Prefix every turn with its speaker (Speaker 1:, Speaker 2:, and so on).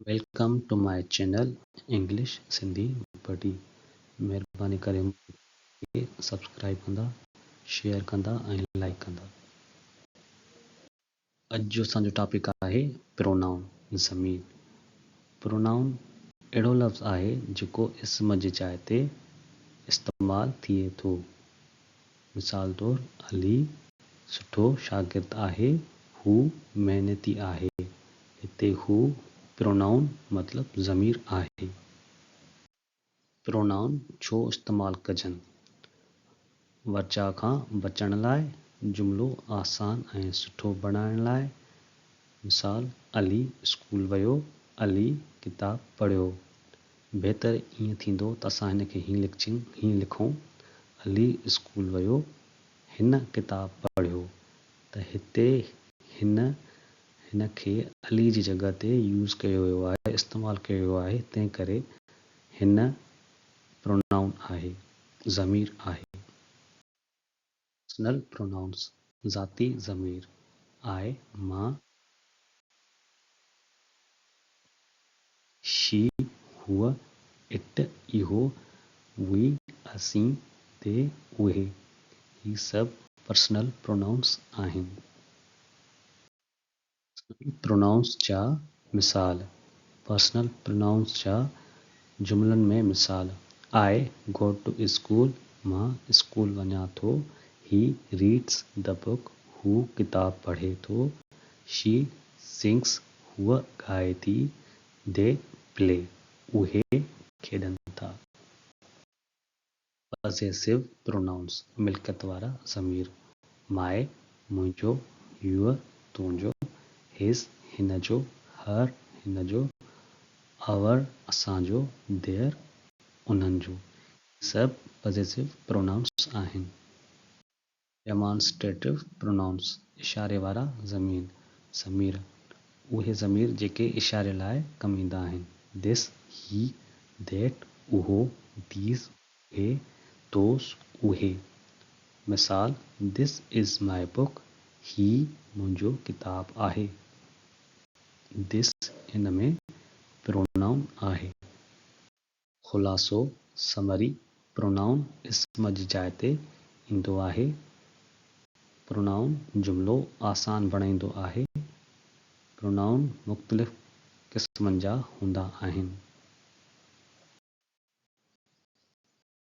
Speaker 1: Welcome to my channel English Sindhi पढ़ी। महिरबानी करे मूंखे सब्सक्राइब कंदा, शेयर कंदा ऐं लाइक कंदा। अॼु जो असांजो टॉपिक आहे प्रोनाउन ज़मीर। प्रोनाउन अहिड़ो लफ़्ज़ आहे जेको इस्म जी जाइ ते इस्तेमालु थिए थो। मिसाल तौरु अली सुठो शागिर्दु आहे, हू महिनती आहे। हिते हू प्रोनाउन मतिलबु ज़मीर आहे। प्रोनाउन छो इस्तेमालु कजनि? वर्चा खां बचण लाइ, जुमिलो आसान ऐं सुठो बणाइण लाइ। मिसाल अली स्कूल वियो, अली किताब पढ़ियो। बहितर ईअं थींदो त असां हिनखे हीअं लिखूं, अली स्कूल वियो, हिन किताब पढ़ियो। त हिते हिनखे अली जी जॻह ते यूज़ कयो वियो आहे, इस्तेमालु कयो वियो आहे, तंहिं करे हिन प्रोनाउन आहे, ज़मीर आहे। पर्सनल प्रोनाउंस ज़ाती ज़मीर आहे। मां, शी, हूअ, इट, इहो, वी, असीं, ते, उहे। ही सभु पर्सनल प्रोनाउंस आहिनि। प्रोनाउंस जा मिसाल। पर्सनल प्रोनाउंस जा जुमलनि में मिसाल। आई गो टू स्कूल, मां स्कूल वञा थो। ही रीड्स द बुक, हू किताब पढ़े थो। शी सिंग्स, हूअ ॻाए थी। दे प्ले, उहे खेॾनि था। पॉसेसिव प्रोनाउंस मिल्कियत वारा ज़मीर। माए मुंहिंजो, यूअर तुंहिंजो, हिज हिनजो, हर हिनजो, आवर असांजो, देयर उन्हनि जो। सभु पॉसेसिव प्रोनाउंस आहिनि। डेमॉन्स्ट्रेटिव प्रोनाउंस इशारे वारा ज़मीर। उहे ज़मीर जेके इशारे लाइ कमु ईंदा आहिनि। दिस, ही, दैट, उहो, दीज़, उहे, दोस, उहे। मिसाल दिस इज़ माय बुक, ही मुंहिंजो किताब आहे। दिस हिन में प्रोनाउन आहे। ख़ुलासो समरी प्रोनाउन इस्म जी जाइ ते ईंदो आहे। प्रोनाउन जुमिलो आसान बणाईंदो आहे। प्रोनाउन मुख़्तलिफ़ क़िस्मनि जा हूंदा आहिनि।